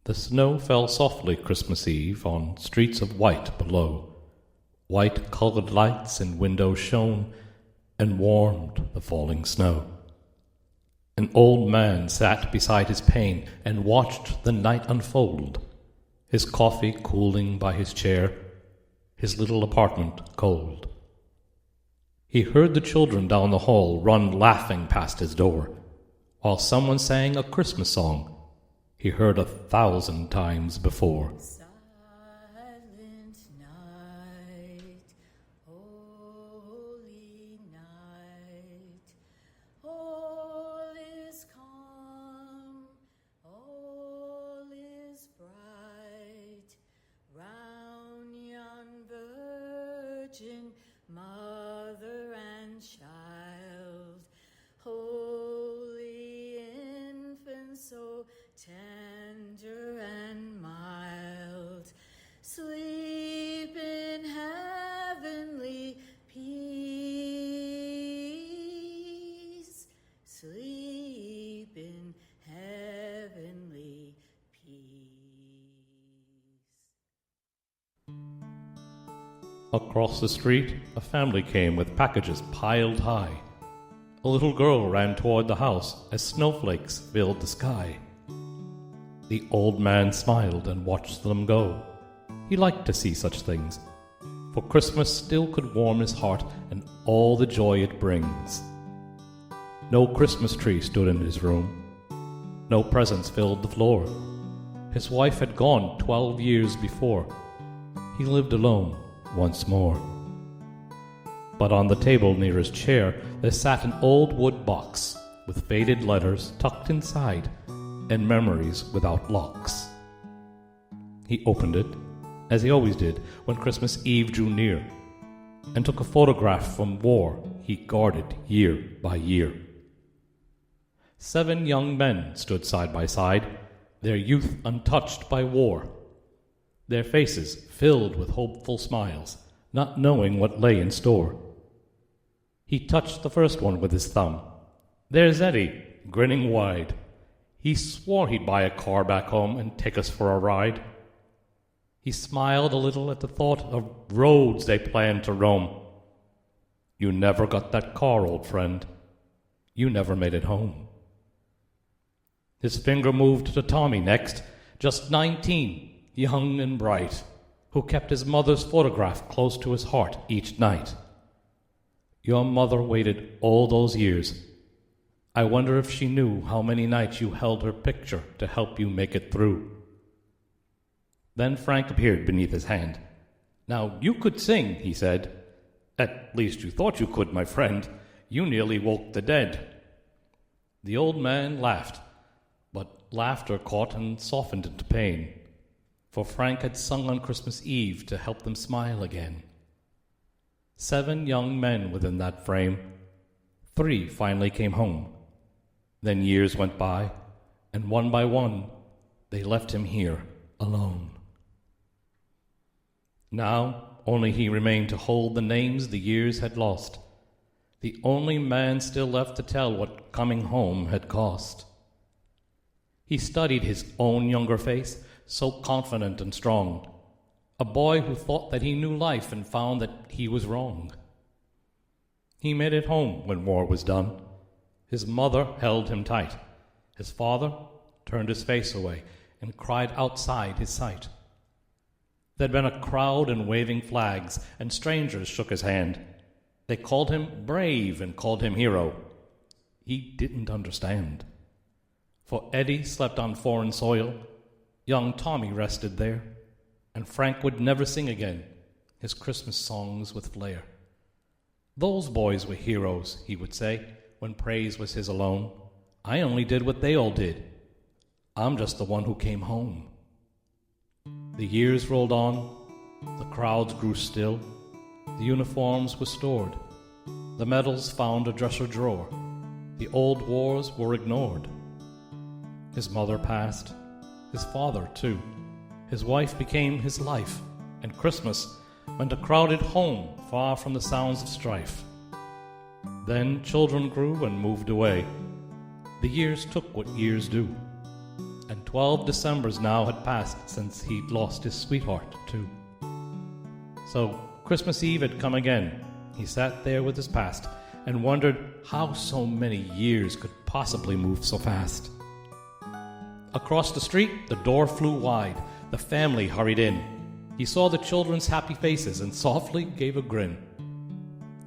The snow fell softly Christmas Eve on streets of white below. White-colored lights in windows shone and warmed the falling snow. An old man sat beside his pane and watched the night unfold, his coffee cooling by his chair, his little apartment cold. He heard the children down the hall run laughing past his door, while someone sang a Christmas song he heard 1,000 times before. Silent night, holy night, all is calm, all is bright, round yon virgin mother and child, holy infant, so tender and mild, sleep in heavenly peace, sleep in heavenly peace. Across the street, a family came with packages piled high. A little girl ran toward the house as snowflakes filled the sky. The old man smiled and watched them go. He liked to see such things, for Christmas still could warm his heart and all the joy it brings. No Christmas tree stood in his room. No presents filled the floor. His wife had gone 12 years before. He lived alone once more. But on the table near his chair there sat an old wood box with faded letters tucked inside and memories without locks. He opened it, as he always did when Christmas Eve drew near, and took a photograph from war he guarded year by year. 7 young men stood side by side, their youth untouched by war, their faces filled with hopeful smiles, not knowing what lay in store. He touched the first one with his thumb. There's Eddie, grinning wide. He swore he'd buy a car back home and take us for a ride. He smiled a little at the thought of roads they planned to roam. You never got that car, old friend. You never made it home. His finger moved to Tommy next, just 19, young and bright, who kept his mother's photograph close to his heart each night. Your mother waited all those years. I wonder if she knew how many nights you held her picture to help you make it through. Then Frank appeared beneath his hand. Now you could sing, he said. At least you thought you could, my friend. You nearly woke the dead. The old man laughed, but laughter caught and softened into pain, for Frank had sung on Christmas Eve to help them smile again. 7 young men within that frame. 3 finally came home. Then years went by, and one by one, they left him here alone. Now only he remained to hold the names the years had lost, the only man still left to tell what coming home had cost. He studied his own younger face, so confident and strong, a boy who thought that he knew life and found that he was wrong. He made it home when war was done. His mother held him tight. His father turned his face away and cried outside his sight. There'd been a crowd and waving flags, and strangers shook his hand. They called him brave and called him hero. He didn't understand. For Eddie slept on foreign soil, young Tommy rested there, and Frank would never sing again his Christmas songs with flair. Those boys were heroes, he would say, when praise was his alone. I only did what they all did. I'm just the one who came home. The years rolled on, the crowds grew still, the uniforms were stored, the medals found a dresser drawer, the old wars were ignored. His mother passed, his father too. His wife became his life, and Christmas meant a crowded home far from the sounds of strife. Then children grew and moved away. The years took what years do, and 12 Decembers now had passed since he'd lost his sweetheart, too. So Christmas Eve had come again. He sat there with his past and wondered how so many years could possibly move so fast. Across the street, the door flew wide. The family hurried in. He saw the children's happy faces and softly gave a grin.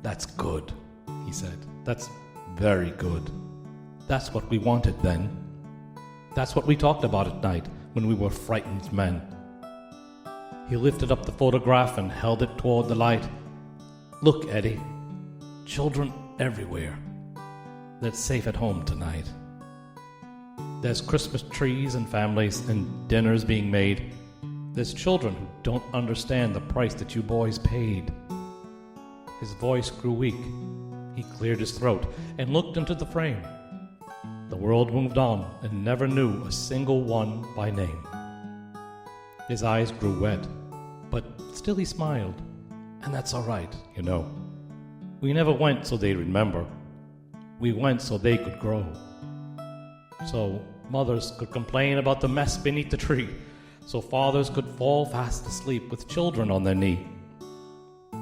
"That's good," he said. "That's very good. That's what we wanted then. That's what we talked about at night when we were frightened men." He lifted up the photograph and held it toward the light. "Look, Eddie, children everywhere. They're safe at home tonight. There's Christmas trees and families and dinners being made. There's children who don't understand the price that you boys paid." His voice grew weak. He cleared his throat and looked into the frame. The world moved on and never knew a single one by name. His eyes grew wet, but still he smiled. And that's all right, you know. We never went so they'd remember. We went so they could grow. So mothers could complain about the mess beneath the tree. So fathers could fall fast asleep with children on their knee.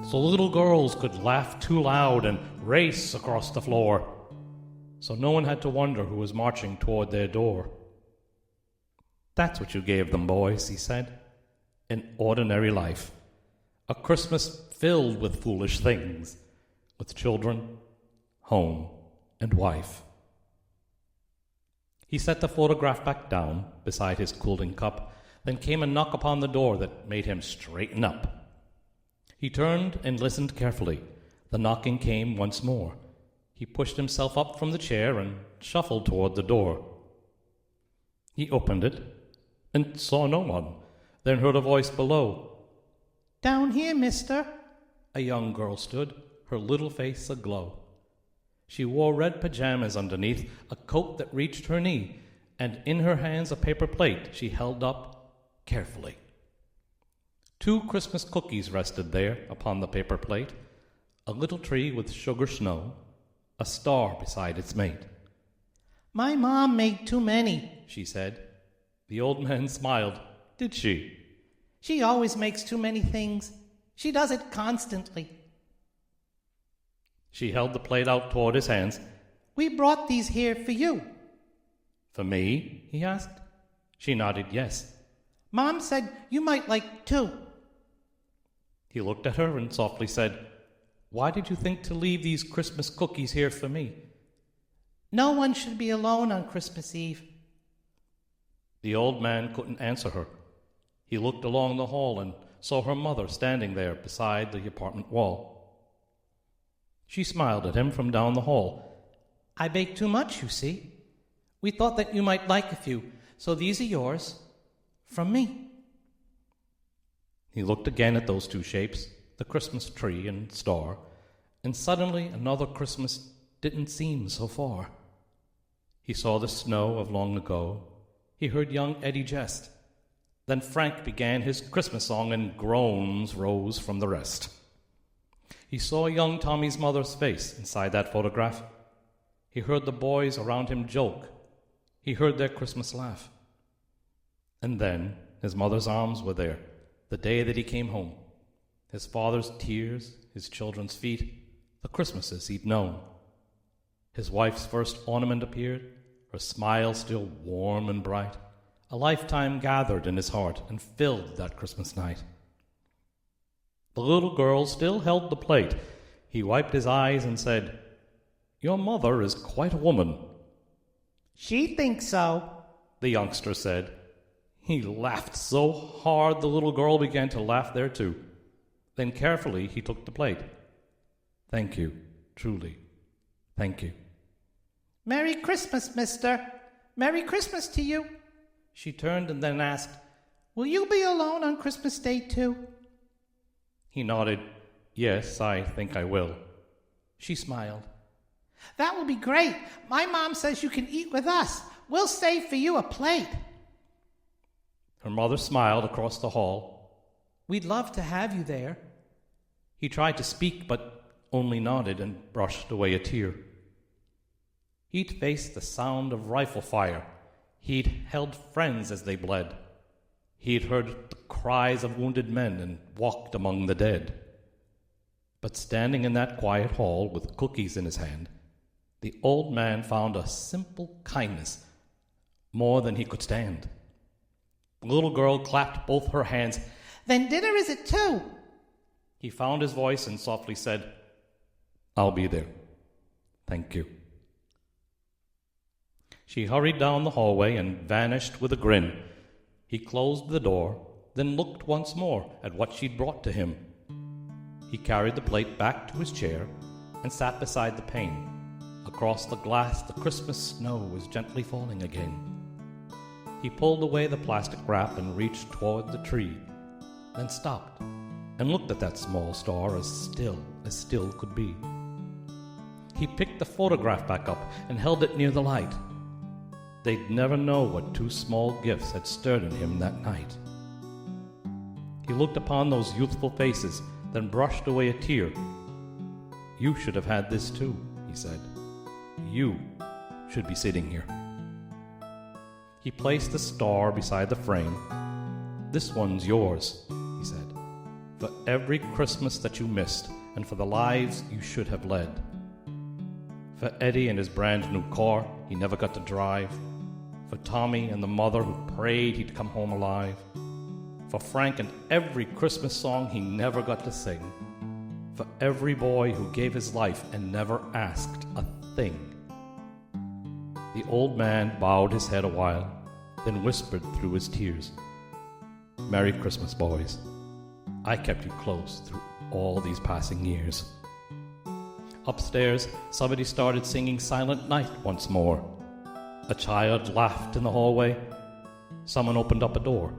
So little girls could laugh too loud and race across the floor. So no one had to wonder who was marching toward their door. "That's what you gave them, boys," he said. "An ordinary life. A Christmas filled with foolish things. With children, home, and wife." He set the photograph back down beside his cooling cup. Then came a knock upon the door that made him straighten up. He turned and listened carefully. The knocking came once more. He pushed himself up from the chair and shuffled toward the door. He opened it and saw no one, then heard a voice below. "Down here, mister." A young girl stood, her little face aglow. She wore red pajamas underneath, a coat that reached her knee, and in her hands a paper plate she held up carefully. 2 Christmas cookies rested there upon the paper plate, a little tree with sugar snow, a star beside its mate. "My mom made too many," she said. The old man smiled. "Did she?" "She always makes too many things. She does it constantly." She held the plate out toward his hands. "We brought these here for you." "For me?" he asked. She nodded yes. "Mom said you might like 2. He looked at her and softly said, "Why did you think to leave these Christmas cookies here for me?" "No one should be alone on Christmas Eve." The old man couldn't answer her. He looked along the hall and saw her mother standing there beside the apartment wall. She smiled at him from down the hall. "I baked too much, you see. We thought that you might like a few, so these are yours, from me." He looked again at those 2 shapes, the Christmas tree and star, and suddenly another Christmas didn't seem so far. He saw the snow of long ago. He heard young Eddie jest. Then Frank began his Christmas song, and groans rose from the rest. He saw young Tommy's mother's face inside that photograph. He heard the boys around him joke. He heard their Christmas laugh. And then his mother's arms were there, the day that he came home. His father's tears, his children's feet, the Christmases he'd known. His wife's first ornament appeared, her smile still warm and bright. A lifetime gathered in his heart and filled that Christmas night. The little girl still held the plate. He wiped his eyes and said, "Your mother is quite a woman." "She thinks so," the youngster said. He laughed so hard the little girl began to laugh there too. Then carefully he took the plate. "Thank you, truly, thank you." "Merry Christmas, mister. Merry Christmas to you." She turned and then asked, "Will you be alone on Christmas Day too?" He nodded. "Yes, I think I will." She smiled. "That will be great. My mom says you can eat with us. We'll save for you a plate." Her mother smiled across the hall. "We'd love to have you there." He tried to speak, but only nodded and brushed away a tear. He'd faced the sound of rifle fire. He'd held friends as they bled. He'd heard the cries of wounded men and walked among the dead. But standing in that quiet hall with cookies in his hand, the old man found a simple kindness more than he could stand. The little girl clapped both her hands. "Then dinner is it too?" He found his voice and softly said, "I'll be there. Thank you." She hurried down the hallway and vanished with a grin. He closed the door, then looked once more at what she'd brought to him. He carried the plate back to his chair and sat beside the pane. Across the glass, the Christmas snow was gently falling again. He pulled away the plastic wrap and reached toward the tree, then stopped and looked at that small star as still could be. He picked the photograph back up and held it near the light. They'd never know what two small gifts had stirred in him that night. He looked upon those youthful faces, then brushed away a tear. "You should have had this too," he said. "You should be sitting here." He placed the star beside the frame. "This one's yours," he said, "for every Christmas that you missed and for the lives you should have led. For Eddie and his brand new car he never got to drive. For Tommy and the mother who prayed he'd come home alive. For Frank and every Christmas song he never got to sing. For every boy who gave his life and never asked a thing." The old man bowed his head a while, then whispered through his tears, "Merry Christmas, boys. I kept you close through all these passing years." Upstairs, somebody started singing Silent Night once more. A child laughed in the hallway. Someone opened up a door.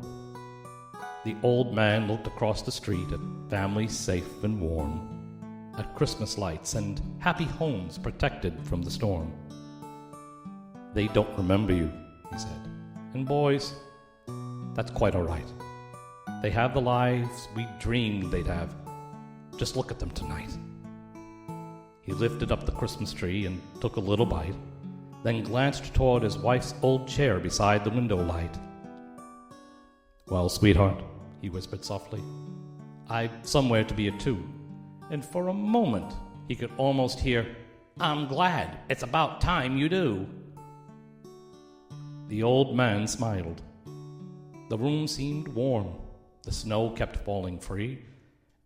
The old man looked across the street at families safe and warm, at Christmas lights and happy homes protected from the storm. "They don't remember you," he said. "And boys, that's quite all right. They have the lives we dreamed they'd have. Just look at them tonight." He lifted up the Christmas tree and took a little bite, then glanced toward his wife's old chair beside the window light. "Well, sweetheart," he whispered softly, "I've somewhere to be at too." And for a moment he could almost hear, "I'm glad. It's about time you do." The old man smiled. The room seemed warm. The snow kept falling free,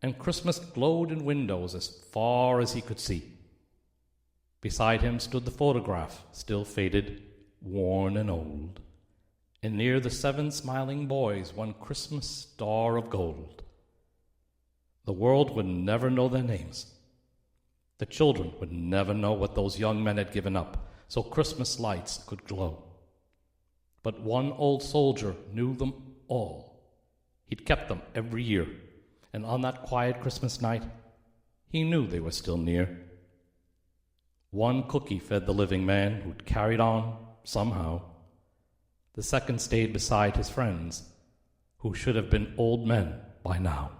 and Christmas glowed in windows as far as he could see. Beside him stood the photograph, still faded, worn and old, and near the 7 smiling boys one Christmas star of gold. The world would never know their names. The children would never know what those young men had given up so Christmas lights could glow. But one old soldier knew them all. He'd kept them every year, and on that quiet Christmas night, he knew they were still near. One cookie fed the living man who'd carried on somehow. The second stayed beside his friends, who should have been old men by now.